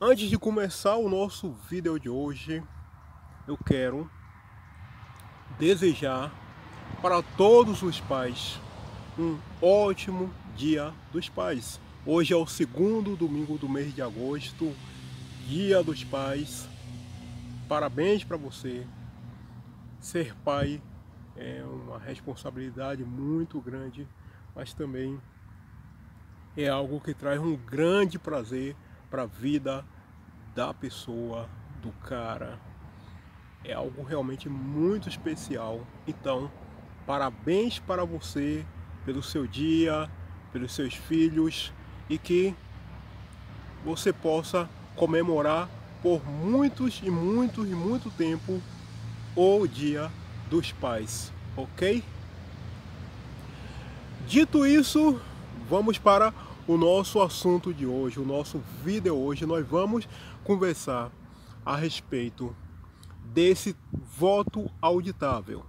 Antes de começar o nosso vídeo de hoje, eu quero desejar para todos os pais um ótimo Dia dos Pais. Hoje é o segundo domingo do mês de agosto, Dia dos Pais. Parabéns para você. Ser pai é uma responsabilidade muito grande, mas também é algo que traz um grande prazer para a vida da pessoa, do cara. É algo realmente muito especial. Então, parabéns para você pelo seu dia, pelos seus filhos, e que você possa comemorar por muitos e muitos e muito tempo o Dia dos Pais, ok? Dito isso, vamos para o nosso assunto de hoje, o nosso vídeo hoje. Nós vamos conversar a respeito desse voto auditável.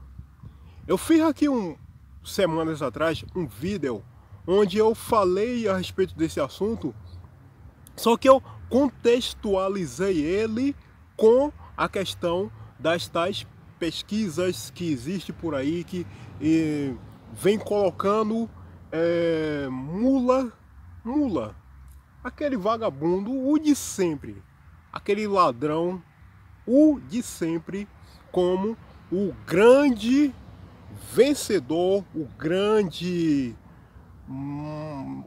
Eu fiz aqui semanas atrás um vídeo onde eu falei a respeito desse assunto, só que eu contextualizei ele com a questão das tais pesquisas que existe por aí, que vem colocando mula, aquele vagabundo, o de sempre, aquele ladrão, o de sempre, como o grande vencedor, o grande,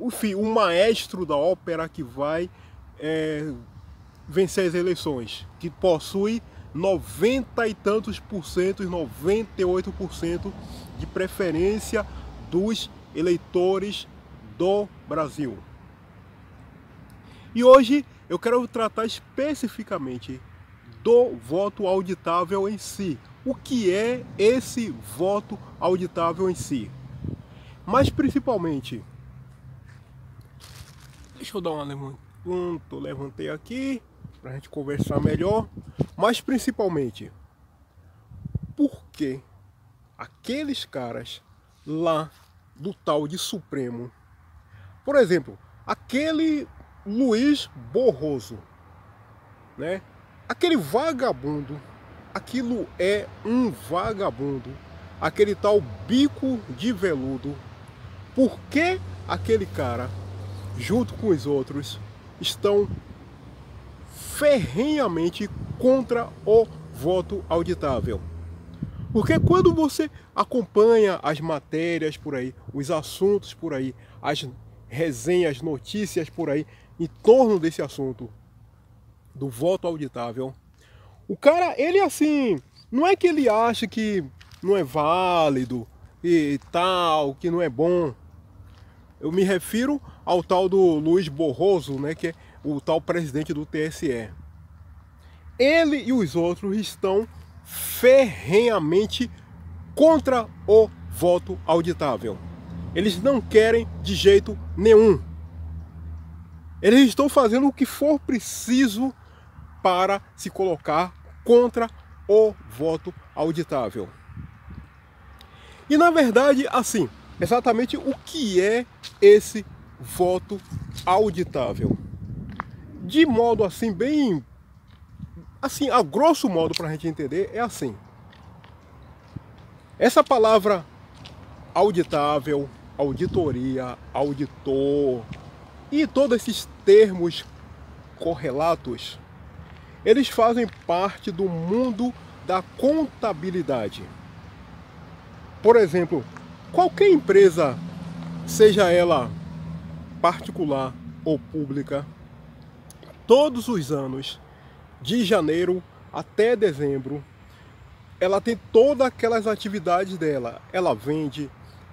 enfim, o maestro da ópera que vai vencer as eleições, que possui 90 e tantos por cento, 98% de preferência dos eleitores do Brasil. E hoje eu quero tratar especificamente do voto auditável em si. O que é esse voto auditável em si? Mas principalmente, deixa eu dar uma levantei aqui para a gente conversar melhor. Mas principalmente, por que aqueles caras lá do tal de Supremo, por exemplo, aquele Luiz Barroso, né? Aquele vagabundo, aquilo é um vagabundo, aquele tal bico de veludo. Por que aquele cara, junto com os outros, estão ferrenhamente contra o voto auditável? Porque quando você acompanha as matérias por aí, os assuntos por aí, as resenhas, notícias por aí em torno desse assunto do voto auditável, o cara, ele assim, não é que ele acha que não é válido e tal, que não é bom. Eu me refiro ao tal do Luiz Barroso, né, que é o tal presidente do TSE. Ele e os outros estão ferrenhamente contra o voto auditável. Eles não querem de jeito nenhum. Eles estão fazendo o que for preciso para se colocar contra o voto auditável. E na verdade, assim, exatamente o que é esse voto auditável? De modo assim, bem assim, a grosso modo, para a gente entender, é assim. Essa palavra auditável, auditoria, auditor e todos esses termos correlatos, eles fazem parte do mundo da contabilidade. Por exemplo, qualquer empresa, seja ela particular ou pública, todos os anos, de janeiro até dezembro, ela tem todas aquelas atividades dela. Ela vende,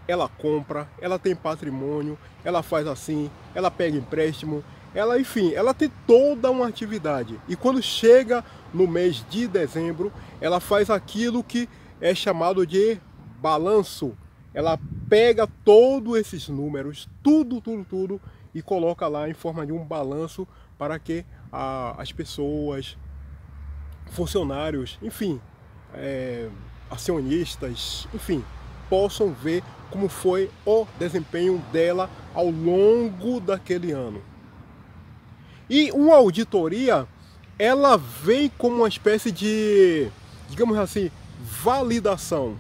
ela compra, ela tem patrimônio, ela faz assim, ela pega empréstimo, ela, enfim, ela tem toda uma atividade. E quando chega no mês de dezembro, ela faz aquilo que é chamado de balanço. Ela pega todos esses números, tudo, e coloca lá em forma de um balanço para que as pessoas, funcionários, enfim, acionistas, enfim, possam ver como foi o desempenho dela ao longo daquele ano. E uma auditoria, ela vem como uma espécie de, digamos assim, validação.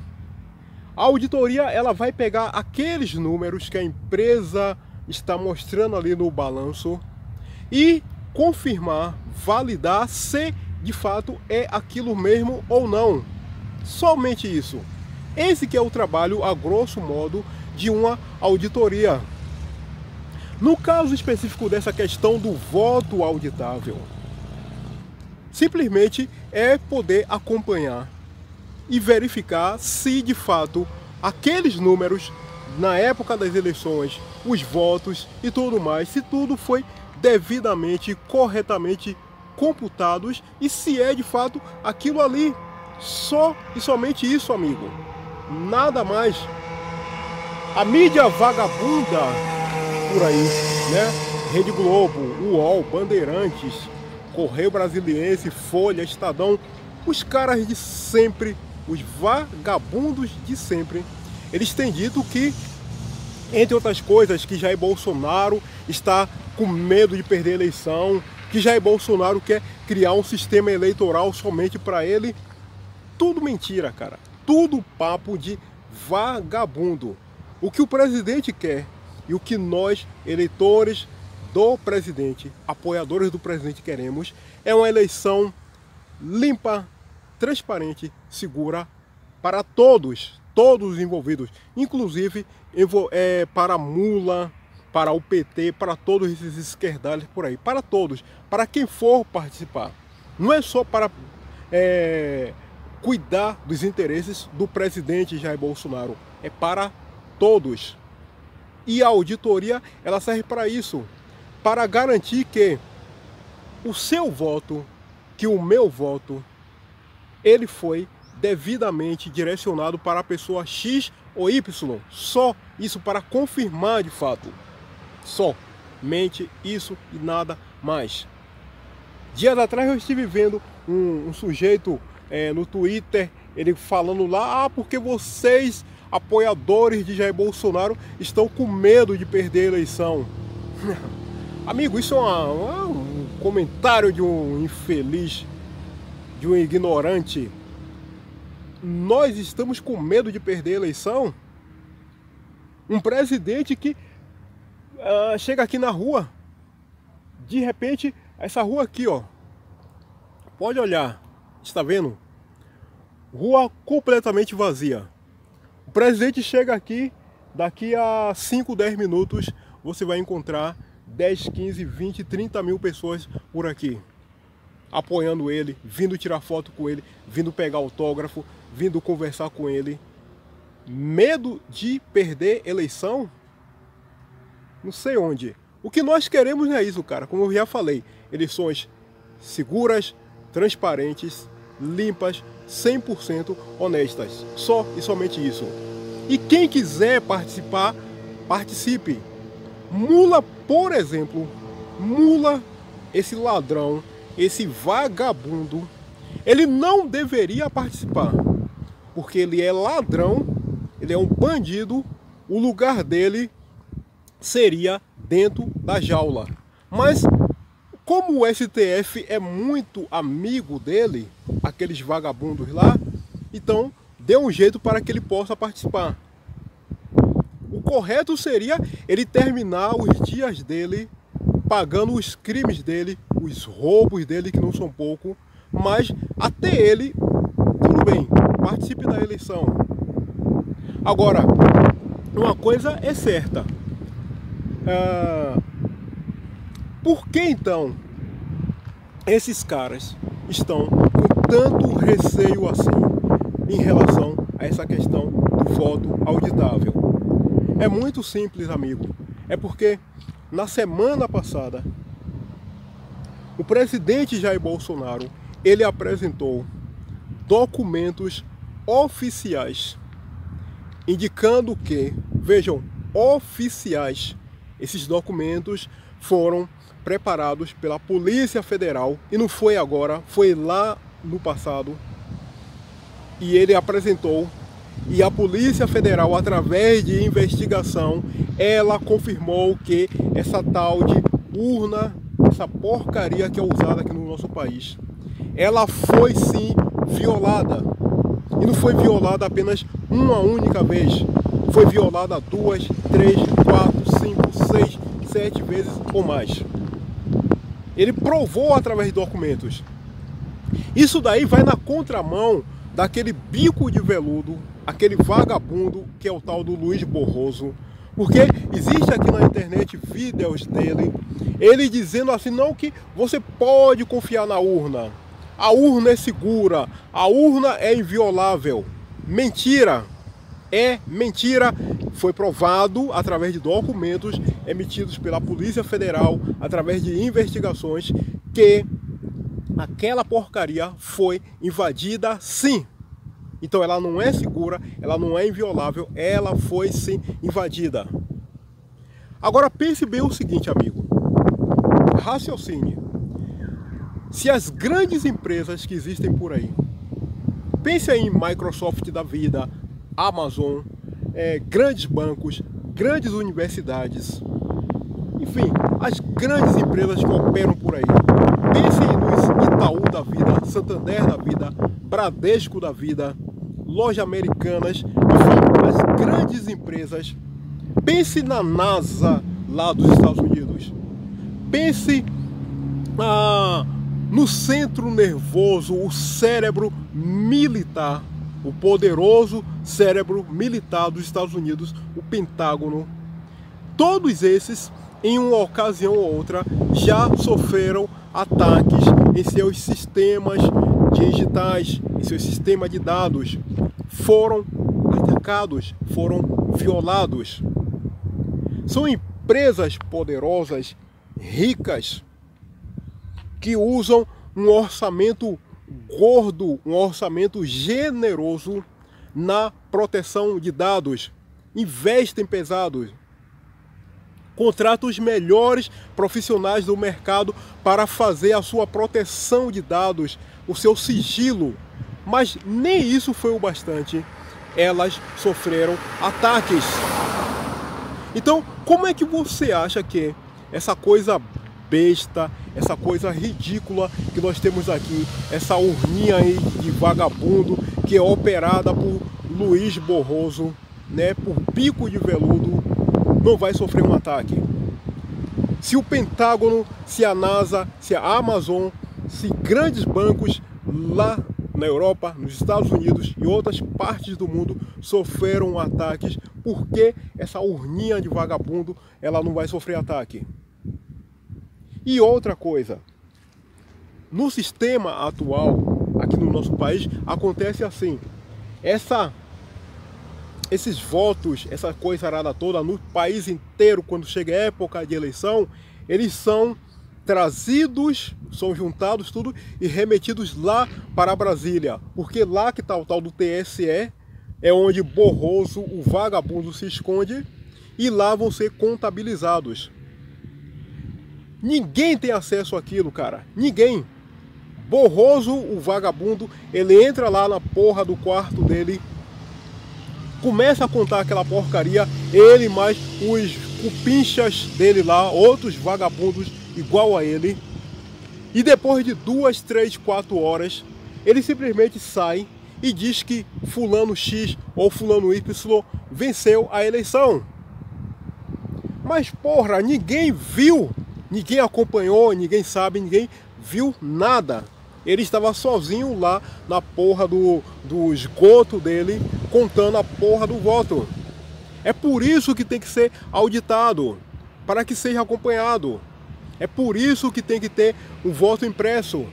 A auditoria, ela vai pegar aqueles números que a empresa está mostrando ali no balanço e confirmar, validar se de fato é aquilo mesmo ou não. Somente isso. Esse que é o trabalho, a grosso modo, de uma auditoria. No caso específico dessa questão do voto auditável, simplesmente é poder acompanhar e verificar se de fato aqueles números na época das eleições, os votos e tudo mais, se tudo foi devidamente, corretamente computados e se é de fato aquilo ali. Só e somente isso, amigo. Nada mais. A mídia vagabunda por aí, né? Rede Globo, UOL, Bandeirantes, Correio Brasiliense, Folha, Estadão, os caras de sempre, os vagabundos de sempre, eles têm dito que, entre outras coisas, que Jair Bolsonaro está com medo de perder a eleição, que Jair Bolsonaro quer criar um sistema eleitoral somente para ele. Tudo mentira, cara. Tudo papo de vagabundo. O que o presidente quer e o que nós, eleitores do presidente, apoiadores do presidente, queremos é uma eleição limpa, transparente, segura para todos, todos os envolvidos, inclusive para a Mula, para o PT, para todos esses esquerdalhos por aí, para todos, para quem for participar. Não é só para cuidar dos interesses do presidente Jair Bolsonaro, é para todos. E a auditoria, ela serve para isso, para garantir que o seu voto, que o meu voto, ele foi devidamente direcionado para a pessoa X ou Y. Só isso, para confirmar de fato. Somente isso e nada mais. Dias atrás eu estive vendo um sujeito no Twitter, ele falando lá, porque vocês, apoiadores de Jair Bolsonaro, estão com medo de perder a eleição. Amigo, isso é um comentário de um infeliz, de um ignorante. Nós estamos com medo de perder a eleição? Um presidente que chega aqui na rua, de repente, essa rua aqui, ó, pode olhar, está vendo? Rua completamente vazia. O presidente chega aqui, daqui a 5, 10 minutos, você vai encontrar 10, 15, 20, 30 mil pessoas por aqui, apoiando ele, vindo tirar foto com ele, vindo pegar autógrafo, vindo conversar com ele. Medo de perder eleição? Não sei onde. O que nós queremos é isso, cara. Como eu já falei, eleições seguras, transparentes, limpas, 100% honestas. Só e somente isso. E quem quiser participar, participe. Mula, por exemplo, Mula, esse ladrão, esse vagabundo, ele não deveria participar, porque ele é ladrão, ele é um bandido, o lugar dele seria dentro da jaula. Mas como o STF é muito amigo dele, aqueles vagabundos lá, então deu um jeito para que ele possa participar. O correto seria ele terminar os dias dele pagando os crimes dele, os roubos dele, que não são pouco, mas até ele, tudo bem, participe da eleição. Agora, uma coisa é certa. Por que então esses caras estão com tanto receio assim em relação a essa questão do voto auditável? É muito simples, amigo. É porque na semana passada o presidente Jair Bolsonaro, ele apresentou documentos oficiais indicando que, vejam, oficiais, esses documentos foram preparados pela Polícia Federal, e não foi agora, foi lá no passado, e ele apresentou, e a Polícia Federal, através de investigação, ela confirmou que essa tal de urna essa porcaria que é usada aqui no nosso país, ela foi sim violada. E não foi violada apenas uma única vez. Foi violada 2, 3, 4, 5, 6, 7 vezes ou mais. Ele provou através de documentos. Isso daí vai na contramão daquele bico de veludo, aquele vagabundo que é o tal do Luiz Barroso. Porque existe aqui na internet vídeos dele, ele dizendo assim, não, que você pode confiar na urna. A urna é segura, a urna é inviolável. Mentira! É mentira. Foi provado através de documentos emitidos pela Polícia Federal, através de investigações, que aquela porcaria foi invadida sim. Então ela não é segura, ela não é inviolável, ela foi sim invadida. Agora pense bem o seguinte, amigo. Raciocine. Se as grandes empresas que existem por aí, pense aí em Microsoft da vida, Amazon, grandes bancos, grandes universidades, enfim, as grandes empresas que operam por aí. Pense nos Itaú da vida, Santander da vida, Bradesco da vida, Lojas Americanas, enfim, as grandes empresas. Pense na NASA lá dos Estados Unidos. Pense no centro nervoso, o cérebro militar, o poderoso cérebro militar dos Estados Unidos, o Pentágono. Todos esses, em uma ocasião ou outra, já sofreram ataques em seus sistemas digitais, em seu sistema de dados. Foram atacados, foram violados. São empresas poderosas, ricas, que usam um orçamento gordo, um orçamento generoso na proteção de dados. Investem pesados. Contratam os melhores profissionais do mercado para fazer a sua proteção de dados, o seu sigilo. Mas nem isso foi o bastante. Elas sofreram ataques. Então, como é que você acha que essa coisa besta, essa coisa ridícula que nós temos aqui, essa urninha aí de vagabundo que é operada por Luiz Barroso, né, por bico de veludo, não vai sofrer um ataque? Se o Pentágono, se a NASA, se a Amazon, se grandes bancos lá na Europa, nos Estados Unidos e outras partes do mundo sofreram ataques, por que essa urninha de vagabundo ela não vai sofrer ataque? E outra coisa, no sistema atual, aqui no nosso país, acontece assim, esses votos, essa coisa arada toda, no país inteiro, quando chega a época de eleição, eles são trazidos, são juntados tudo e remetidos lá para Brasília, porque lá que está o tal do TSE, é onde Barroso, o vagabundo, se esconde, e lá vão ser contabilizados. Ninguém tem acesso àquilo, cara. Ninguém. Barroso, o vagabundo, ele entra lá na porra do quarto dele, começa a contar aquela porcaria, ele mais os cupinchas dele lá, outros vagabundos igual a ele, e depois de 2, 3, 4 horas, ele simplesmente sai e diz que fulano X ou fulano Y venceu a eleição. Mas porra, ninguém viu, ninguém acompanhou, ninguém sabe, ninguém viu nada. Ele estava sozinho lá na porra do esgoto dele, contando a porra do voto. É por isso que tem que ser auditado, para que seja acompanhado. É por isso que tem que ter um voto impresso.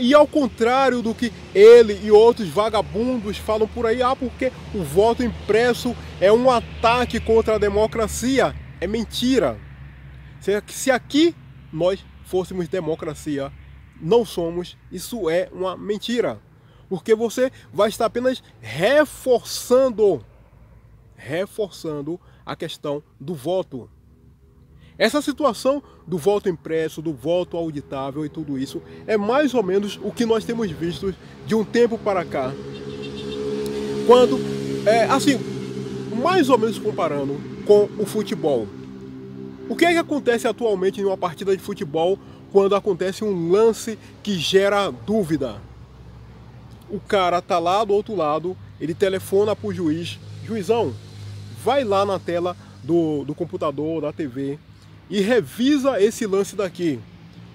E ao contrário do que ele e outros vagabundos falam por aí, porque o voto impresso é um ataque contra a democracia. É mentira. Se aqui nós fôssemos democracia, não somos, isso é uma mentira. Porque você vai estar apenas reforçando a questão do voto. Essa situação do voto impresso, do voto auditável e tudo isso é mais ou menos o que nós temos visto de um tempo para cá. Quando, assim, mais ou menos comparando com o futebol. O que é que acontece atualmente em uma partida de futebol quando acontece um lance que gera dúvida? O cara tá lá do outro lado, ele telefona pro juiz: juizão, vai lá na tela do computador, da TV e revisa esse lance daqui.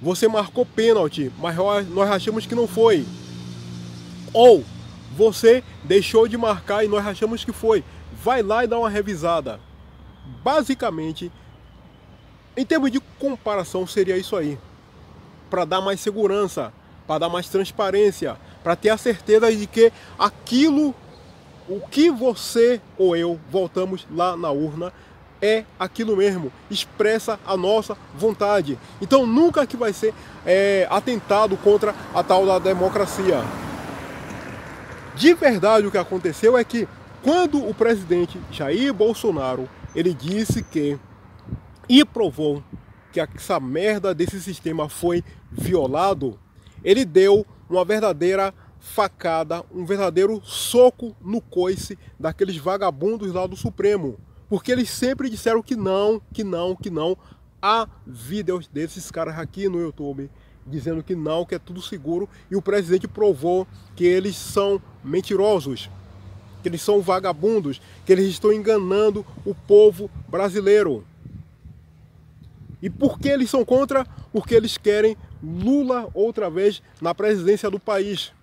Você marcou pênalti, mas nós achamos que não foi. Ou você deixou de marcar e nós achamos que foi. Vai lá e dá uma revisada. Basicamente, em termos de comparação, seria isso aí. Para dar mais segurança, para dar mais transparência, para ter a certeza de que aquilo, o que você ou eu votamos lá na urna, é aquilo mesmo, expressa a nossa vontade. Então nunca que vai ser atentado contra a tal da democracia. De verdade, o que aconteceu é que quando o presidente Jair Bolsonaro, ele disse que e provou que essa merda desse sistema foi violado, ele deu uma verdadeira facada, um verdadeiro soco no coice daqueles vagabundos lá do Supremo. Porque eles sempre disseram que não, que não, que não. Há vídeos desses caras aqui no YouTube dizendo que não, que é tudo seguro. E o presidente provou que eles são mentirosos, que eles são vagabundos, que eles estão enganando o povo brasileiro. E por que eles são contra? Porque eles querem Lula outra vez na presidência do país.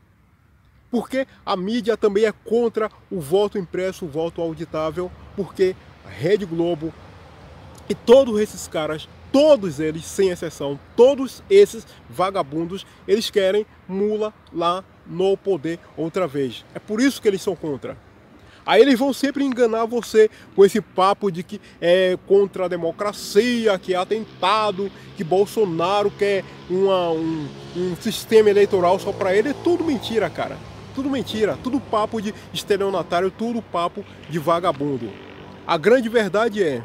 Porque a mídia também é contra o voto impresso, o voto auditável, porque a Rede Globo e todos esses caras, todos eles, sem exceção, todos esses vagabundos, eles querem Lula lá no poder outra vez. É por isso que eles são contra. Aí eles vão sempre enganar você com esse papo de que é contra a democracia, que é atentado, que Bolsonaro quer um sistema eleitoral só para ele. É tudo mentira, cara. Tudo mentira, tudo papo de estelionatário, tudo papo de vagabundo. A grande verdade é,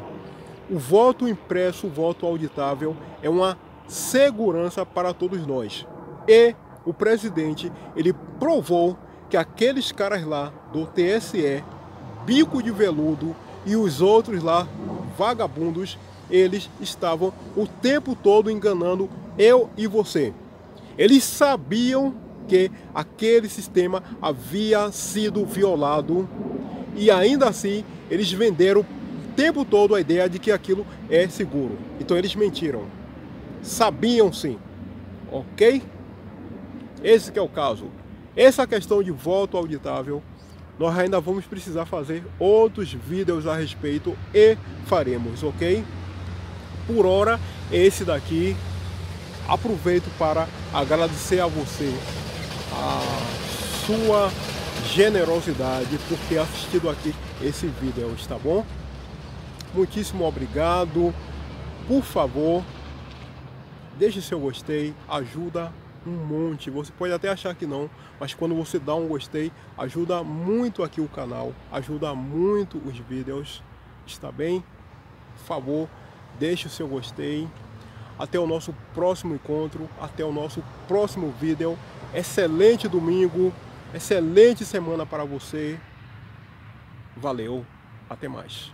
o voto impresso, o voto auditável é uma segurança para todos nós. E o presidente, ele provou que aqueles caras lá do TSE, bico de veludo, e os outros lá, vagabundos, eles estavam o tempo todo enganando eu e você. Eles sabiam que aquele sistema havia sido violado e ainda assim eles venderam o tempo todo a ideia de que aquilo é seguro. Então eles mentiram. Sabiam sim. Ok? Esse que é o caso. Essa questão de voto auditável, nós ainda vamos precisar fazer outros vídeos a respeito e faremos, ok? Por hora, esse daqui, aproveito para agradecer a você a sua generosidade por ter assistido aqui esse vídeo, está bom? Muitíssimo obrigado. Por favor, deixe seu gostei, ajuda um monte. Você pode até achar que não, mas quando você dá um gostei, ajuda muito aqui o canal, ajuda muito os vídeos, está bem? Por favor, deixe o seu gostei. Até o nosso próximo encontro, até o nosso próximo vídeo. Excelente domingo, excelente semana para você. Valeu, até mais.